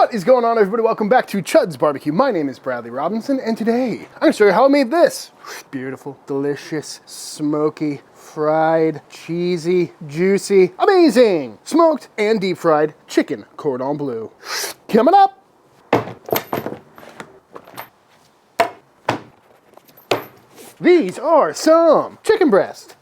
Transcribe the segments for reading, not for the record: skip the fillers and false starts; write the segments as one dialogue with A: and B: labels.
A: What is going on, everybody? Welcome back to Chuds BBQ. My name is Bradley Robinson, and today I'm going to show you how I made this. Beautiful, delicious, smoky, fried, cheesy, juicy, amazing, smoked and deep fried chicken cordon bleu. Coming up. These are some chicken breast.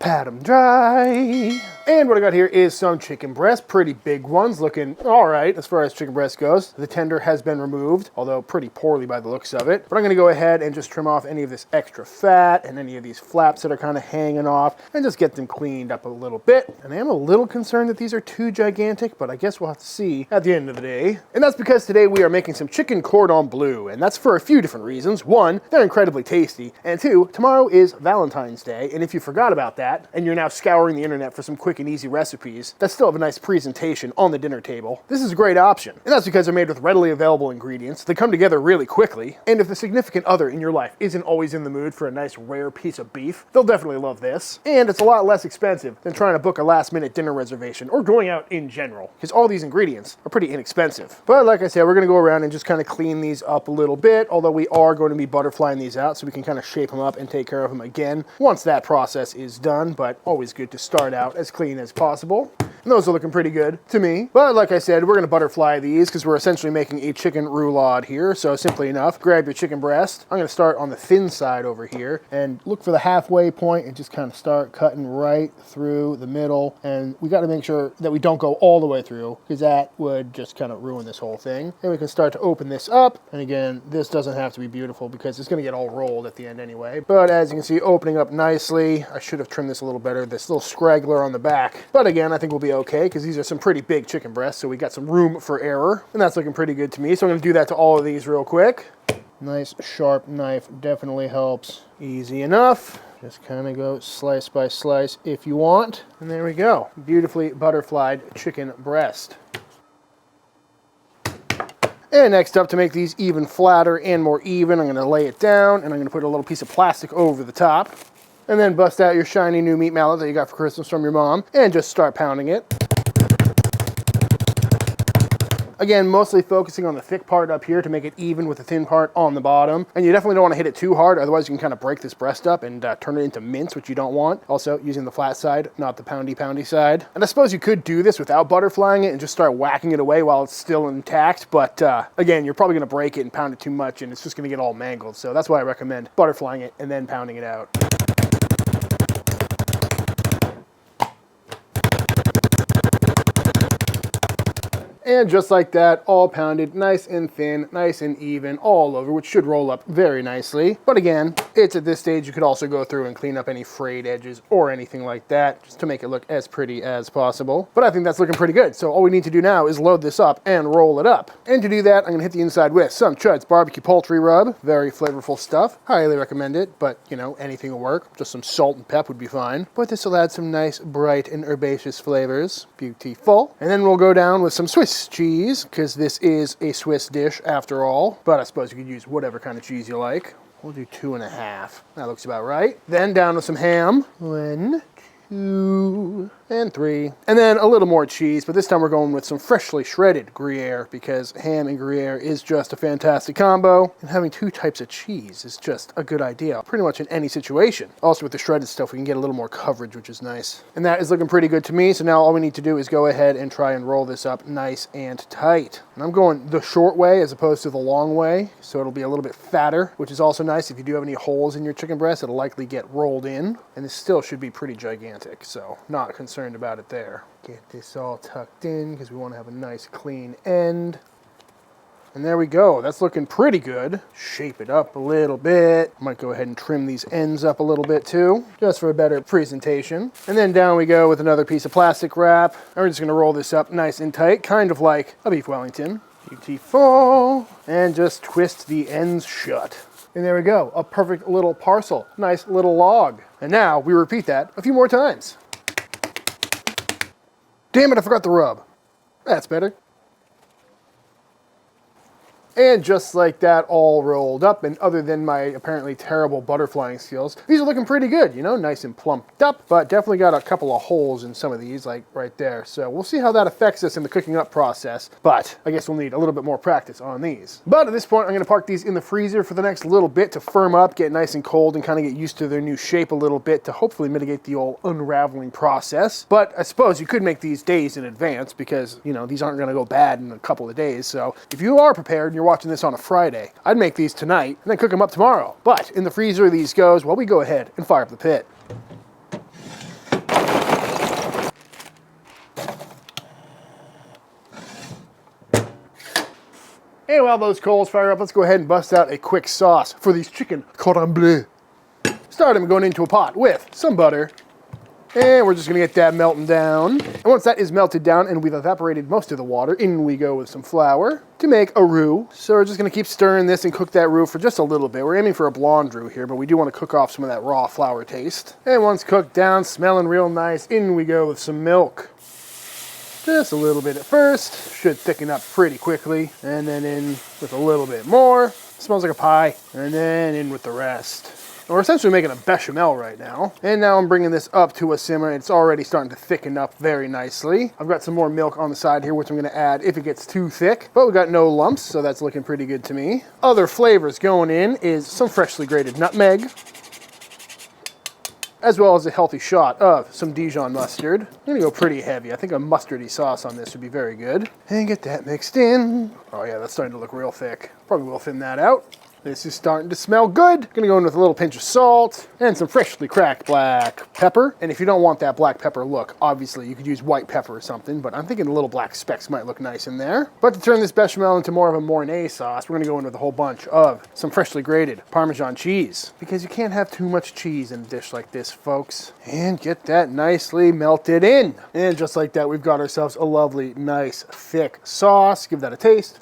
A: Pat them dry. And what I got here is some chicken breast, pretty big ones, looking all right as far as chicken breast goes. The tender has been removed, although pretty poorly by the looks of it. But I'm gonna go ahead and just trim off any of this extra fat and any of these flaps that are kind of hanging off and just get them cleaned up a little bit. And I am a little concerned that these are too gigantic, but I guess we'll have to see at the end of the day. And that's because today we are making some chicken cordon bleu, and that's for a few different reasons. One, they're incredibly tasty, and two, tomorrow is Valentine's Day, and if you forgot about that, and you're now scouring the internet for some quick and easy recipes that still have a nice presentation on the dinner table, this is a great option. And that's because they're made with readily available ingredients, they come together really quickly, and if the significant other in your life isn't always in the mood for a nice rare piece of beef, they'll definitely love this. And it's a lot less expensive than trying to book a last-minute dinner reservation or going out in general, because all these ingredients are pretty inexpensive. But like I said, we're going to go around and just kind of clean these up a little bit, although we are going to be butterflying these out so we can kind of shape them up and take care of them again once that process is done, but always good to start out as clean as possible. And those are looking pretty good to me. But like I said, we're going to butterfly these because we're essentially making a chicken roulade here. So simply enough, grab your chicken breast. I'm going to start on the thin side over here and look for the halfway point and just kind of start cutting right through the middle. And we got to make sure that we don't go all the way through because that would just kind of ruin this whole thing. And we can start to open this up. And again, this doesn't have to be beautiful because it's going to get all rolled at the end anyway. But as you can see, opening up nicely. I should have trimmed this a little better. This little scraggler on the back. But again, I think we'll be okay because these are some pretty big chicken breasts, so we got some room for error, and that's looking pretty good to me. So I'm going to do that to all of these real quick. Nice sharp knife definitely helps. Easy enough. Just kind of go slice by slice if you want. And there we go. Beautifully butterflied chicken breast. And next up, to make these even flatter and more even, I'm going to lay it down, and I'm going to put a little piece of plastic over the top. And then bust out your shiny new meat mallet that you got for Christmas from your mom, and just start pounding it. Again, mostly focusing on the thick part up here to make it even with the thin part on the bottom. And you definitely don't want to hit it too hard, otherwise you can kind of break this breast up and turn it into mince, which you don't want. Also, using the flat side, not the poundy side. And I suppose you could do this without butterflying it and just start whacking it away while it's still intact, but again, you're probably going to break it and pound it too much, and it's just going to get all mangled. So that's why I recommend butterflying it and then pounding it out. And just like that, all pounded, nice and thin, nice and even, all over, which should roll up very nicely. But again, it's at this stage you could also go through and clean up any frayed edges or anything like that, just to make it look as pretty as possible. But I think that's looking pretty good. So all we need to do now is load this up and roll it up. And to do that, I'm gonna hit the inside with some Chuds BBQ poultry rub. Very flavorful stuff. Highly recommend it, but you know, anything will work. Just some salt and pep would be fine. But this will add some nice, bright and herbaceous flavors. Beautiful. And then we'll go down with some Swiss cheese, because this is a Swiss dish after all, but I suppose you could use whatever kind of cheese you like. We'll do 2.5. That looks about right. Then down with some ham. 1, 2, and 3. And then a little more cheese, but this time we're going with some freshly shredded Gruyere because ham and Gruyere is just a fantastic combo. And having 2 types of cheese is just a good idea, pretty much in any situation. Also with the shredded stuff, we can get a little more coverage, which is nice. And that is looking pretty good to me, so now all we need to do is go ahead and try and roll this up nice and tight. And I'm going the short way as opposed to the long way, so it'll be a little bit fatter, which is also nice. If you do have any holes in your chicken breast, it'll likely get rolled in. And this still should be pretty gigantic, so not concerned about it there. Get this all tucked in because we want to have a nice clean end. And there we go. That's looking pretty good. Shape it up a little bit. Might go ahead and trim these ends up a little bit too, just for a better presentation. And then down we go with another piece of plastic wrap. And we're just going to roll this up nice and tight, kind of like a beef Wellington. Beautiful. And just twist the ends shut. And there we go. A perfect little parcel. Nice little log. And now we repeat that a few more times. Damn it, I forgot the rub. That's better. And just like that, all rolled up. And other than my apparently terrible butterflying skills, these are looking pretty good, you know, nice and plumped up, but definitely got a couple of holes in some of these, like right there. So we'll see how that affects us in the cooking up process, but I guess we'll need a little bit more practice on these. But at this point, I'm gonna park these in the freezer for the next little bit to firm up, get nice and cold, and kind of get used to their new shape a little bit to hopefully mitigate the old unraveling process. But I suppose you could make these days in advance because, you know, these aren't gonna go bad in a couple of days. So if you are prepared and you're watching this on a Friday, I'd make these tonight and then cook them up tomorrow. But in the freezer these goes while we go ahead and fire up the pit. And while those coals fire up, let's go ahead and bust out a quick sauce for these chicken Cordon Bleu. Start them going into a pot with some butter. And we're just gonna get that melting down. And once that is melted down and we've evaporated most of the water, in we go with some flour to make a roux. So we're just gonna keep stirring this and cook that roux for just a little bit. We're aiming for a blonde roux here, but we do wanna cook off some of that raw flour taste. And once cooked down, smelling real nice, in we go with some milk. Just a little bit at first, should thicken up pretty quickly, and then in with a little bit more. Smells like a pie, and then in with the rest. And we're essentially making a bechamel right now. And now I'm bringing this up to a simmer. It's already starting to thicken up very nicely. I've got some more milk on the side here, which I'm gonna add if it gets too thick, but we got no lumps, so that's looking pretty good to me. Other flavors going in is some freshly grated nutmeg, as well as a healthy shot of some Dijon mustard. I'm gonna go pretty heavy. I think a mustardy sauce on this would be very good. And get that mixed in. Oh yeah, that's starting to look real thick. Probably will thin that out. This is starting to smell good. Gonna go in with a little pinch of salt and some freshly cracked black pepper. And if you don't want that black pepper look, obviously you could use white pepper or something, but I'm thinking the little black specks might look nice in there. But to turn this bechamel into more of a Mornay sauce, we're gonna go in with a whole bunch of some freshly grated Parmesan cheese, because you can't have too much cheese in a dish like this, folks. And get that nicely melted in. And just like that, we've got ourselves a lovely, nice, thick sauce. Give that a taste.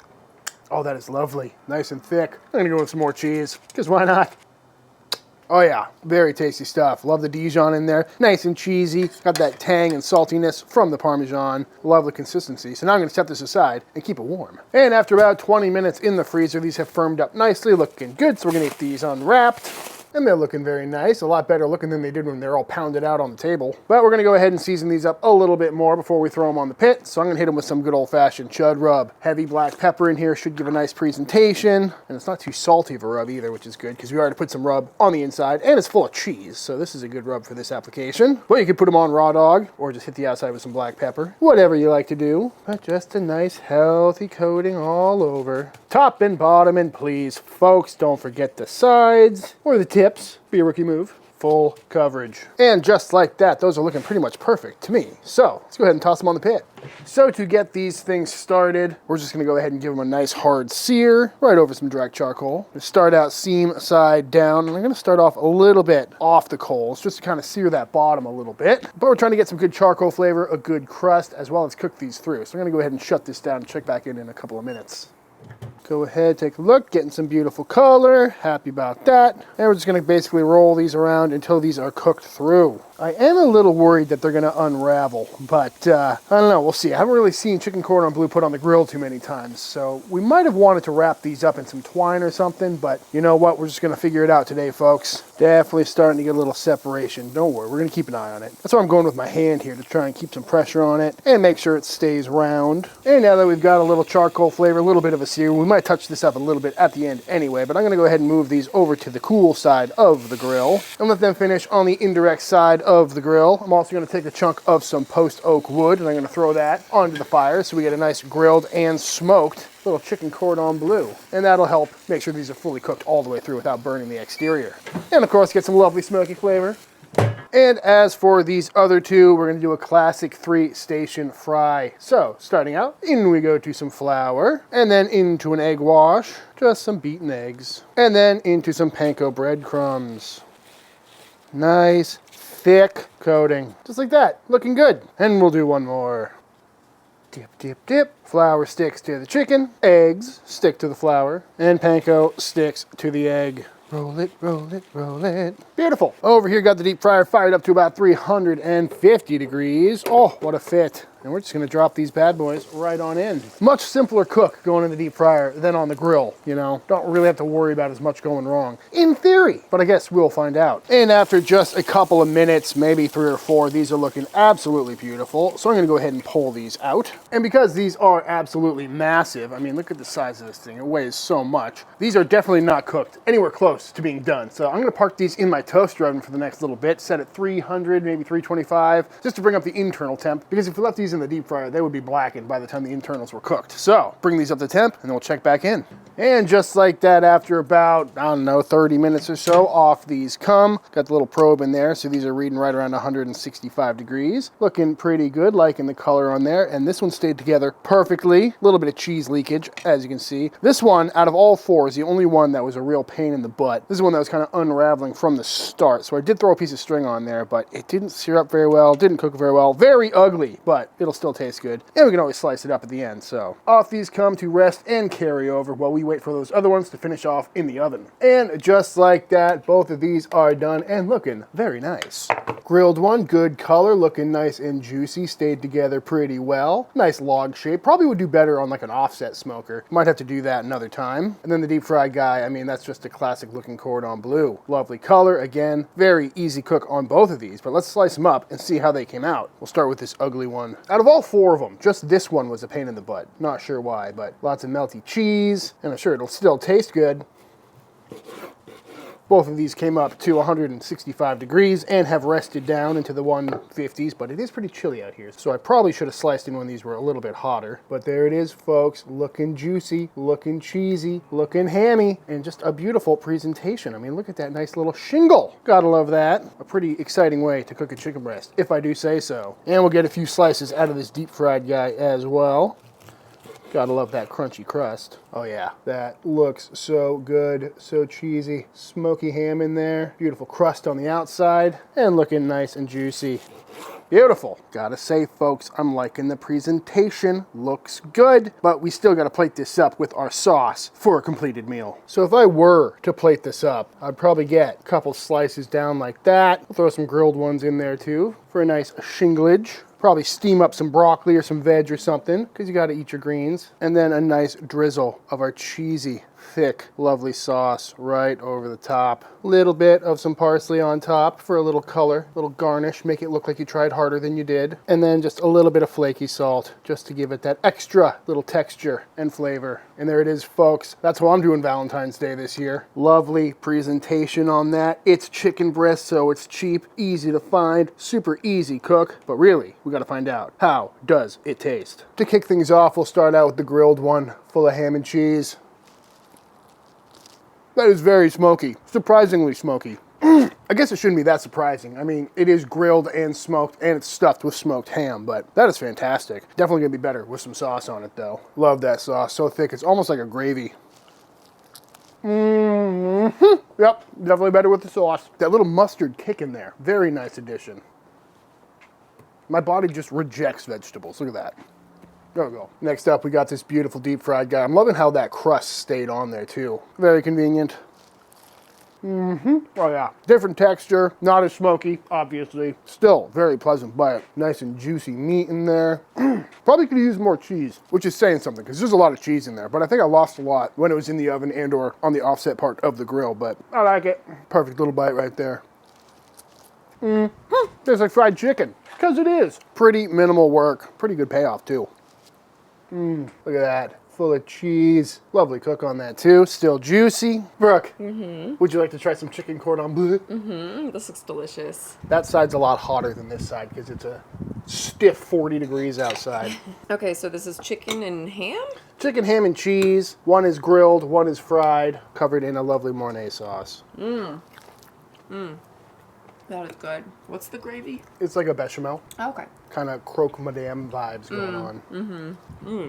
A: Oh, that is lovely. Nice and thick. I'm gonna go with some more cheese, because why not? Oh yeah, very tasty stuff. Love the Dijon in there. Nice and cheesy. Got that tang and saltiness from the Parmesan. Lovely consistency. So now I'm gonna set this aside and keep it warm. And after about 20 minutes in the freezer, these have firmed up nicely, looking good. So we're gonna get these unwrapped. And they're looking very nice, a lot better looking than they did when they're all pounded out on the table. But we're gonna go ahead and season these up a little bit more before we throw them on the pit. So I'm gonna hit them with some good old-fashioned Chud rub. Heavy black pepper in here should give a nice presentation. And it's not too salty of a rub either, which is good, because we already put some rub on the inside, and it's full of cheese. So this is a good rub for this application. But you could put them on raw dog, or just hit the outside with some black pepper. Whatever you like to do. But just a nice, healthy coating all over. Top and bottom, and please, folks, don't forget the sides, or the tips. Be a rookie move. Full coverage. And just like that, those are looking pretty much perfect to me. So let's go ahead and toss them on the pit. So to get these things started, we're just gonna go ahead and give them a nice hard sear right over some dry charcoal. We start out seam side down, and I'm gonna start off a little bit off the coals just to kind of sear that bottom a little bit. But we're trying to get some good charcoal flavor, a good crust, as well as cook these through. So I'm gonna go ahead and shut this down and check back in a couple of minutes. Go ahead, take a look, getting some beautiful color, happy about that. And we're just gonna basically roll these around until these are cooked through. I am a little worried that they're gonna unravel, but I don't know, we'll see. I haven't really seen chicken cordon bleu put on the grill too many times, so we might have wanted to wrap these up in some twine or something, but you know what, we're just gonna figure it out today, folks. Definitely starting to get a little separation. Don't worry, we're gonna keep an eye on it. That's why I'm going with my hand here, to try and keep some pressure on it and make sure it stays round. And now that we've got a little charcoal flavor, a little bit of a sear, we might touch this up a little bit at the end anyway, but I'm gonna go ahead and move these over to the cool side of the grill and let them finish on the indirect side of the grill. I'm also gonna take a chunk of some post oak wood and I'm gonna throw that onto the fire so we get a nice grilled and smoked little chicken cordon bleu. And that'll help make sure these are fully cooked all the way through without burning the exterior. And of course, get some lovely smoky flavor. And as for these other two, we're gonna do a classic 3-station fry. So, starting out, in we go to some flour, and then into an egg wash, just some beaten eggs, and then into some panko breadcrumbs. Nice, thick coating, just like that, looking good. And we'll do one more. Dip, dip, dip. Flour sticks to the chicken, eggs stick to the flour, and panko sticks to the egg. Roll it, roll it, roll it. Beautiful. Over here, got the deep fryer fired up to about 350 degrees. Oh, what a fit. And we're just gonna drop these bad boys right on in. Much simpler cook going in the deep fryer than on the grill, you know? Don't really have to worry about as much going wrong, in theory, but I guess we'll find out. And after just a couple of minutes, maybe 3 or 4, these are looking absolutely beautiful. So I'm gonna go ahead and pull these out. And because these are absolutely massive, I mean, look at the size of this thing, it weighs so much. These are definitely not cooked anywhere close to being done. So I'm gonna park these in my toaster oven for the next little bit, set at 300, maybe 325, just to bring up the internal temp, because if we left these in the deep fryer, they would be blackened by the time the internals were cooked. So bring these up to temp and then we'll check back in. And just like that, after about, I don't know, 30 minutes or so, off these come. Got the little probe in there, so these are reading right around 165 degrees. Looking pretty good, liking the color on there. And this one stayed together perfectly. A little bit of cheese leakage, as you can see. This one, out of all 4, is the only one that was a real pain in the butt. This is one that was kind of unraveling from the start. So I did throw a piece of string on there, but it didn't sear up very well, didn't cook very well. Very ugly, but it'll still taste good. And we can always slice it up at the end. So off these come to rest and carry over while we wait for those other ones to finish off in the oven. And just like that, both of these are done and looking very nice. Grilled one, good color, looking nice and juicy, stayed together pretty well. Nice log shape, probably would do better on like an offset smoker. Might have to do that another time. And then the deep fried guy, I mean, that's just a classic looking Cordon Bleu. Lovely color, again, very easy cook on both of these, but let's slice them up and see how they came out. We'll start with this ugly one. Out of all 4 of them, just this one was a pain in the butt. Not sure why, but lots of melty cheese, and I'm sure it'll still taste good. Both of these came up to 165 degrees and have rested down into the 150s, but it is pretty chilly out here. So I probably should have sliced in when these were a little bit hotter. But there it is, folks. Looking juicy, looking cheesy, looking hammy, and just a beautiful presentation. I mean, look at that nice little shingle. Gotta love that. A pretty exciting way to cook a chicken breast, if I do say so. And we'll get a few slices out of this deep fried guy as well. Gotta love that crunchy crust. Oh yeah, that looks so good, so cheesy. Smoky ham in there, beautiful crust on the outside, and looking nice and juicy. Beautiful. Gotta say, folks, I'm liking the presentation. Looks good, but we still gotta plate this up with our sauce for a completed meal. So if I were to plate this up, I'd probably get a couple slices down like that. We'll throw some grilled ones in there too for a nice shinglage. Probably steam up some broccoli or some veg or something, because you got to eat your greens. And then a nice drizzle of our cheesy, thick, lovely sauce right over the top. Little bit of some parsley on top for a little color, little garnish, make it look like you tried harder than you did. And then just a little bit of flaky salt, just to give it that extra little texture and flavor. And there it is, folks. That's what I'm doing Valentine's Day this year. Lovely presentation on that. It's chicken breast, so it's cheap, easy to find, super easy cook. But really, we got to find out, how does it taste? To kick things off, we'll start out with the grilled one, full of ham and cheese. That is very smoky, surprisingly smoky. I guess it shouldn't be that surprising. I mean, it is grilled and smoked, and it's stuffed with smoked ham, but that is fantastic. Definitely gonna be better with some sauce on it, though. Love that sauce, so thick, it's almost like a gravy. Yep, definitely better with the sauce. That little mustard kick in there, very nice addition. My body just rejects vegetables, look at that. There we go. Next up, we got this beautiful deep fried guy. I'm loving how that crust stayed on there too. Very convenient. Oh yeah, different texture, not as smoky, obviously. Still very pleasant bite. Nice and juicy meat in there. Probably could use more cheese, which is saying something because there's a lot of cheese in there, but I think I lost a lot when it was in the oven and or on the offset part of the grill, but I like it. Perfect little bite right there. Tastes like fried chicken, because it is. Pretty minimal work, pretty good payoff too. Look at that, full of cheese. Lovely cook on that too, still juicy. Brooke, would you like to try some chicken cordon bleu?
B: This looks delicious.
A: That side's a lot hotter than this side because it's a stiff 40 degrees outside.
B: Okay, so this is chicken and ham?
A: Chicken, ham, and cheese. One is grilled, one is fried, covered in a lovely Mornay sauce.
B: That is good. What's the gravy?
A: It's like a bechamel.
B: Okay.
A: Kind of croque madame vibes going on.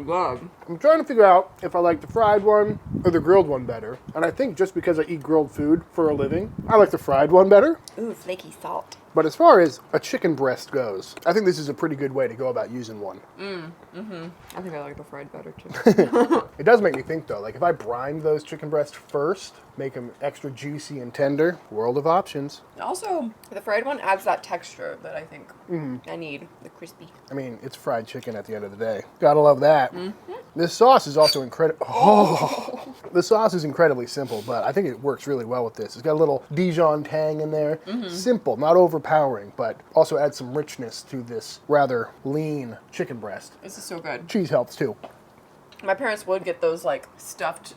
B: God.
A: I'm trying to figure out if I like the fried one or the grilled one better. And I think just because I eat grilled food for a living, I like the fried one better.
B: Ooh, flaky salt.
A: But as far as a chicken breast goes, I think this is a pretty good way to go about using one.
B: I think I like the fried better too.
A: It does make me think though, like if I brine those chicken breasts first, make them extra juicy and tender, world of options.
B: Also, the fried one adds that texture that I think I need, the crispy.
A: I mean, it's fried chicken at the end of the day. Gotta love that. This sauce is also incredible. Oh. The sauce is incredibly simple, but I think it works really well with this. It's got a little Dijon tang in there. Simple, not overpowering, but also adds some richness to this rather lean chicken breast.
B: This is so good.
A: Cheese helps too.
B: My parents would get those like stuffed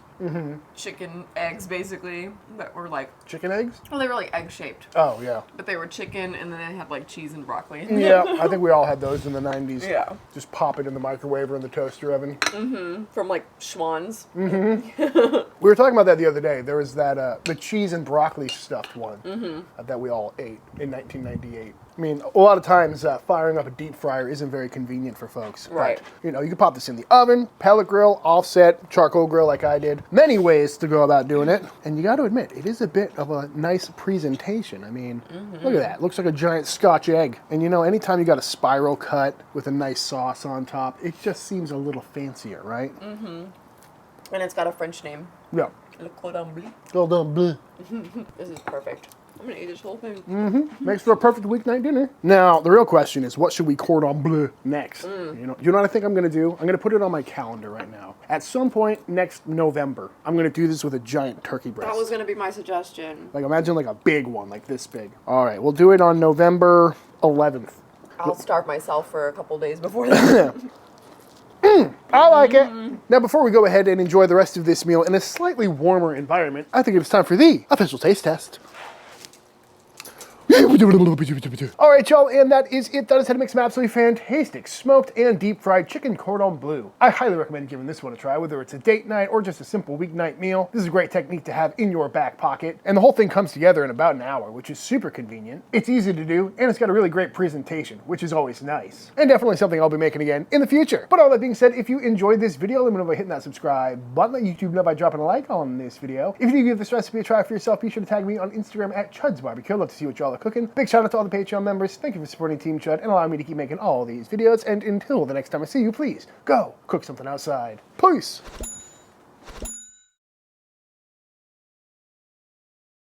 B: chicken eggs basically that were like,
A: Chicken eggs?
B: well, they were like egg shaped,
A: Oh, yeah.
B: but they were chicken and then they had like cheese and broccoli.
A: Yeah, I think we all had those in the 90s.
B: Yeah.
A: Just pop it in the microwave or in the toaster oven.
B: From like Schwann's.
A: We were talking about that the other day. There was that, the cheese and broccoli stuffed one that we all ate in 1998. I mean, a lot of times firing up a deep fryer isn't very convenient for folks.
B: Right.
A: But, you know, you can pop this in the oven, pellet grill, offset, charcoal grill like I did. Many ways to go about doing it. And you got to admit, it is a bit of a nice presentation. I mean, look at that. Looks like a giant Scotch egg. And you know, anytime you got a spiral cut with a nice sauce on top, it just seems a little fancier, right?
B: And it's got a French name.
A: Yeah.
B: Le Cordon Bleu.
A: Cordon Bleu.
B: This is perfect. I'm gonna eat this whole thing.
A: Makes for a perfect weeknight dinner. Now, the real question is, what should we cordon bleu next? You know what I think I'm gonna do? I'm gonna put it on my calendar right now. At some point next November, I'm gonna do this with a giant turkey breast.
B: That was gonna be my suggestion.
A: Like, imagine like a big one, like this big. All right, we'll do it on November 11th.
B: I'll starve myself for a couple days before that.
A: I like it. Now, before we go ahead and enjoy the rest of this meal in a slightly warmer environment, I think it's time for the official taste test. All right, y'all, and that is it. That is how to make some absolutely fantastic smoked and deep fried chicken cordon bleu. I highly recommend giving this one a try, whether it's a date night or just a simple weeknight meal. This is a great technique to have in your back pocket, and the whole thing comes together in about an hour, which is super convenient. It's easy to do, and it's got a really great presentation, which is always nice, and definitely something I'll be making again in the future. But all that being said, if you enjoyed this video, let me know by hitting that subscribe button. Let YouTube know by dropping a like on this video. If you do give this recipe a try for yourself, be sure to tag me on Instagram at Chuds BBQ. I'd love to see what y'all are cooking. Big shout out to all the Patreon members. Thank you for supporting Team Chud and allowing me to keep making all these videos. And until the next time I see you, please go cook something outside. Peace.